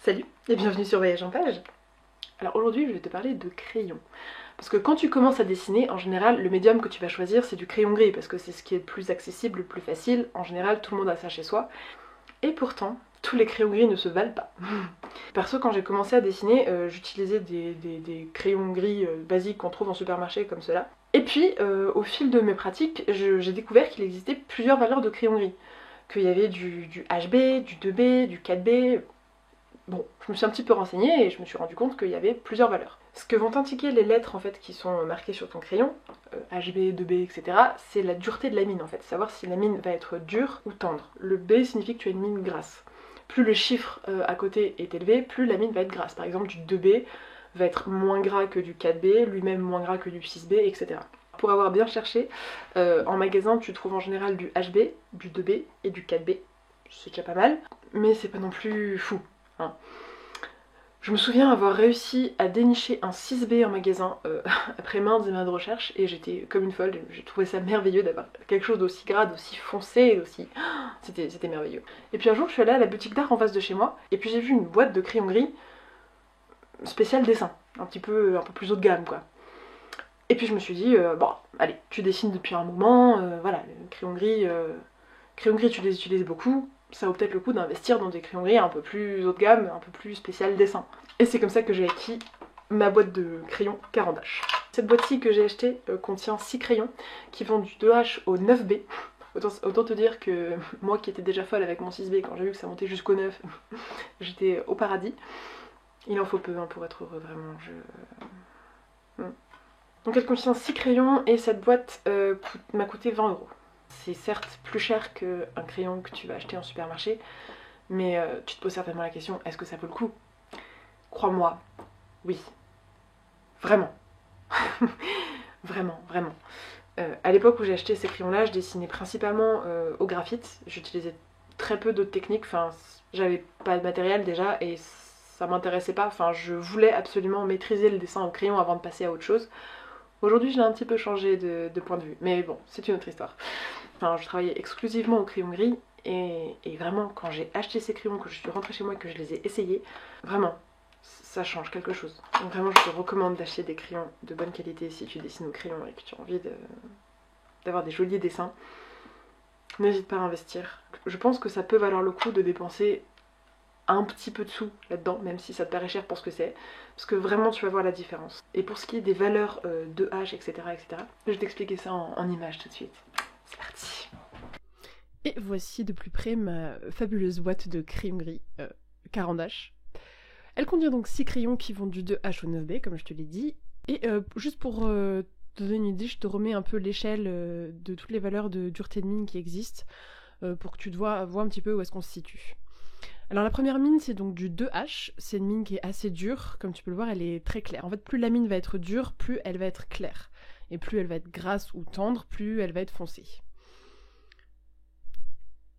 Salut et bienvenue sur Voyage en Page. Alors aujourd'hui je vais te parler de crayon. Parce que quand tu commences à dessiner, en général le médium que tu vas choisir c'est du crayon gris parce que c'est ce qui est le plus accessible, le plus facile. En général tout le monde a ça chez soi. Et pourtant, tous les crayons gris ne se valent pas. Perso, quand j'ai commencé à dessiner, j'utilisais des crayons gris basiques qu'on trouve en supermarché comme cela. Et puis, au fil de mes pratiques, j'ai découvert qu'il existait plusieurs valeurs de crayons gris. Qu'il y avait du HB, du 2B, du 4B... Bon, je me suis un petit peu renseignée et je me suis rendu compte qu'il y avait plusieurs valeurs. Ce que vont indiquer les lettres en fait qui sont marquées sur ton crayon, HB, 2B, etc., c'est la dureté de la mine en fait, savoir si la mine va être dure ou tendre. Le B signifie que tu as une mine grasse. Plus le chiffre à côté est élevé, plus la mine va être grasse. Par exemple, du 2B va être moins gras que du 4B, lui-même moins gras que du 6B, etc. Pour avoir bien cherché, en magasin tu trouves en général du HB, du 2B et du 4B. C'est déjà pas mal, mais c'est pas non plus fou. Hein. Je me souviens avoir réussi à dénicher un 6B en magasin après maintes et maintes recherches et j'étais comme une folle, j'ai trouvé ça merveilleux d'avoir quelque chose d'aussi gras, d'aussi foncé, d'aussi... C'était merveilleux. Et puis un jour je suis allée à la boutique d'art en face de chez moi et puis j'ai vu une boîte de crayons gris spécial dessin, un peu plus haut de gamme quoi. Et puis je me suis dit, bon allez, tu dessines depuis un moment, voilà, le crayon gris tu les utilises beaucoup, ça vaut peut-être le coup d'investir dans des crayons gris un peu plus haut de gamme, un peu plus spécial dessin. Et c'est comme ça que j'ai acquis ma boîte de crayons Caran-d'Ache. Cette boîte-ci que j'ai achetée contient 6 crayons qui vont du 2H au 9B. Autant te dire que moi qui étais déjà folle avec mon 6B, quand j'ai vu que ça montait jusqu'au 9, j'étais au paradis. Il en faut peu hein, pour être heureux, vraiment. Donc elle contient 6 crayons et cette boîte m'a coûté 20 €. C'est certes plus cher qu'un crayon que tu vas acheter en supermarché, mais tu te poses certainement la question, est-ce que ça vaut le coup? Crois-moi, oui. Vraiment. Vraiment. À l'époque où j'ai acheté ces crayons-là, je dessinais principalement au graphite. J'utilisais très peu d'autres techniques, enfin, j'avais pas de matériel déjà et ça m'intéressait pas. Enfin, je voulais absolument maîtriser le dessin au crayon avant de passer à autre chose. Aujourd'hui, j'ai un petit peu changé de point de vue, mais bon, c'est une autre histoire. Enfin, je travaillais exclusivement au crayon gris et vraiment, quand j'ai acheté ces crayons, que je suis rentrée chez moi et que je les ai essayés, vraiment, ça change quelque chose. Donc vraiment, je te recommande d'acheter des crayons de bonne qualité si tu dessines au crayon et que tu as envie d'avoir des jolis dessins. N'hésite pas à investir. Je pense que ça peut valoir le coup de dépenser un petit peu de sous là-dedans, même si ça te paraît cher pour ce que c'est, parce que vraiment tu vas voir la différence. Et pour ce qui est des valeurs de H, etc., je vais t'expliquer ça en images tout de suite. C'est parti. Et voici de plus près ma fabuleuse boîte de crayons gris Caran-d'Ache. Elle contient donc 6 crayons qui vont du 2H au 9B, comme je te l'ai dit. Et juste pour te donner une idée, je te remets un peu l'échelle de toutes les valeurs de dureté de mine qui existent, pour que tu te vois un petit peu où est-ce qu'on se situe. Alors la première mine c'est donc du 2H, c'est une mine qui est assez dure, comme tu peux le voir elle est très claire. En fait plus la mine va être dure, plus elle va être claire. Et plus elle va être grasse ou tendre, plus elle va être foncée.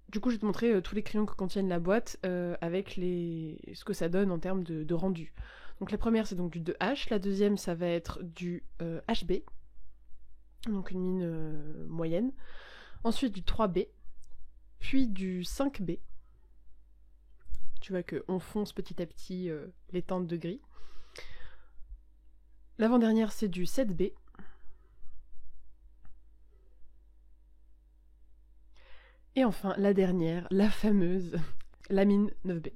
Du coup je vais te montrer tous les crayons que contiennent la boîte avec ce que ça donne en termes de rendu. Donc la première c'est donc du 2H, la deuxième ça va être du HB, donc une mine moyenne. Ensuite du 3B, puis du 5B. Tu vois qu'on fonce petit à petit les teintes de gris. L'avant-dernière, c'est du 7B. Et enfin, la dernière, la fameuse, la mine 9B.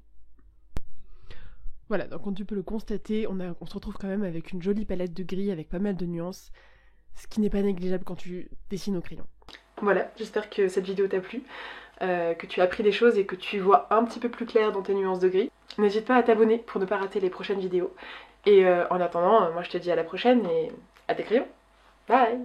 Voilà, donc comme tu peux le constater, on se retrouve quand même avec une jolie palette de gris avec pas mal de nuances, ce qui n'est pas négligeable quand tu dessines au crayon. Voilà, j'espère que cette vidéo t'a plu. Que tu as appris des choses et que tu vois un petit peu plus clair dans tes nuances de gris. N'hésite pas à t'abonner pour ne pas rater les prochaines vidéos. Et en attendant, moi je te dis à la prochaine et à tes crayons. Bye!